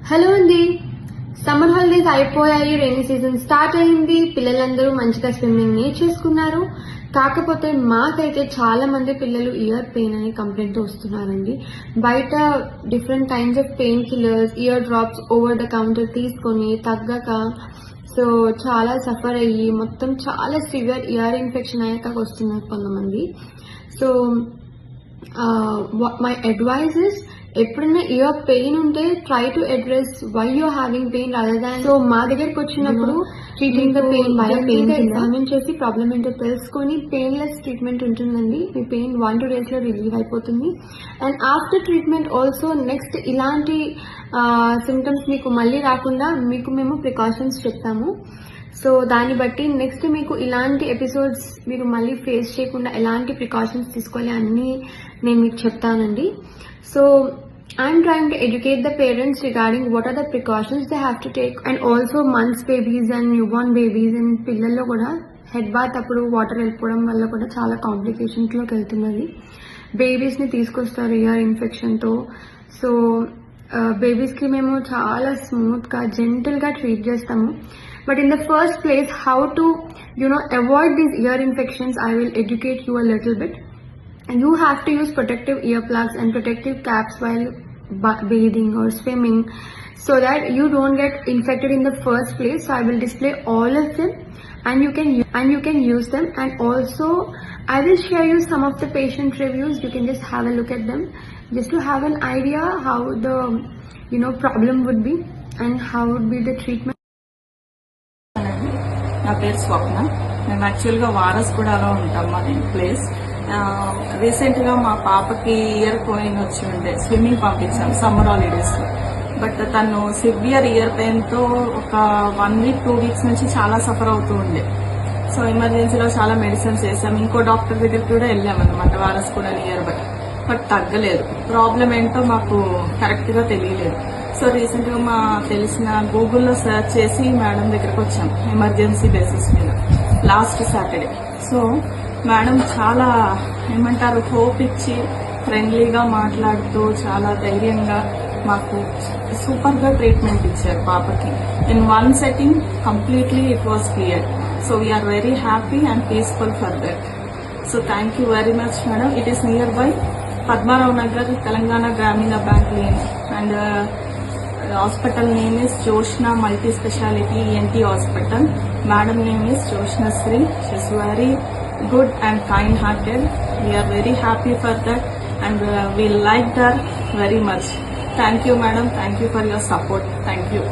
Hello అండి. Summer holidays అయిపోయాయి, rainy season start అయింది. పిల్లలందరూ మంచిగా స్విమ్మింగ్ నేర్చేసుకున్నారు. కాకపోతే మాకైతే చాలా మంది పిల్లలు ఇయర్ పెయిన్ అని కంప్లైంట్ వస్తున్నారండి. బయట different kinds of pain killers, ear drops over the counter తీసుకొని తగ్గక సో చాలా సఫర్ అయ్యి మొత్తం చాలా సివియర్ ఇయర్ ఇన్ఫెక్షన్ అయ్యాక వస్తున్నారు కొంతమంది. సో మై అడ్వైజ్ ఇస్, ఎప్పుడైనా ఇయర్ పెయిన్ ఉంటే try to address why you're having pain other than. So మా దగ్గరకు వచ్చినప్పుడు ట్రీటింగ్ ద పెయిన్ ఎగ్జామిన్ చేసి ప్రాబ్లమ్ ఏంటో తెలుసుకొని పెయిన్లెస్ ట్రీట్మెంట్ ఉంటుందండి. మీ పెయిన్ 1-2 days లో రిలీవ్ అయిపోతుంది. And after treatment also next ఇలాంటి సిమ్టమ్స్ మీకు మళ్ళీ రాకుండా మీకు మేము ప్రికాషన్స్ చెప్తాము. సో దాన్ని బట్టి నెక్స్ట్ మీకు ఇలాంటి ఎపిసోడ్స్ మీరు మళ్ళీ ఫేస్ చేయకుండా ఎలాంటి ప్రికాషన్స్ తీసుకోవాలి అన్నీ నేను మీకు చెప్తానండి. So I'm trying to educate the parents regarding what are the precautions they have to take, and also months babies and newborn babies and పిల్లల్లో కూడా హెడ్ బాత్ అప్పుడు వాటర్ వెళ్ళిపోవడం వల్ల కూడా చాలా కాంప్లికేషన్స్లోకి వెళ్తున్నది. బేబీస్ని తీసుకొస్తారు ఇయర్ ఇన్ఫెక్షన్తో. సో బేబీస్కి మేము చాలా స్మూత్గా జెంటల్గా ట్రీట్ చేస్తాము. But in the first place, how to avoid these ear infections, I will educate you a little bit. And you have to use protective earplugs and protective caps while bathing or swimming, so that you don't get infected in the first place. So I will display all of them, and you can use them. And also I will share you some of the patient reviews. You can just have a look at them, just to have an idea how the problem would be and how would be the treatment. నా పేరు స్వప్న. మేము యాక్చువల్గా వారసుగూడలో ఉంటాం మా place. రీసెంట్గా మా పాపకి ear pain వచ్చి ఉండే స్విమ్మింగ్ పంపించాం సమ్మర్ హాలిడేస్లో. బట్ తను సివియర్ ఇయర్ పెయిన్తో ఒక 1 week 2 weeks నుంచి చాలా సఫర్ అవుతూ ఉండే. సో ఎమర్జెన్సీలో చాలా మెడిసిన్స్ వేసాం. ఇంకో డాక్టర్ దగ్గరికి కూడా వెళ్ళామన్నమాట వారసుగూడ నియర్ బట్ తగ్గలేదు. ప్రాబ్లం ఏంటో మాకు కరెక్ట్గా తెలియలేదు. సో రీసెంట్గా మా తెలిసిన గూగుల్లో సెర్చ్ చేసి మేడం దగ్గరకు వచ్చాం ఎమర్జెన్సీ బేసిస్ మీద లాస్ట్ సాటర్డే. సో మేడం చాలా హోప్ ఇచ్చి ఫ్రెండ్లీగా మాట్లాడుతూ చాలా ధైర్యంగా మాకు సూపర్గా ట్రీట్మెంట్ ఇచ్చారు పాపకి. In 1 setting completely it was clear. So we are very happy and peaceful for that. So thank you very much madam. It is near by Padmarao Nagar, Telangana Grameena bank lane. And hospital name is Joshna Multi Speciality ENT Hospital. Madam name is Joshna Sri. She's very good and kind hearted. We are very happy for that, and we liked her very much. Thank you madam. Thank you for your support. Thank you.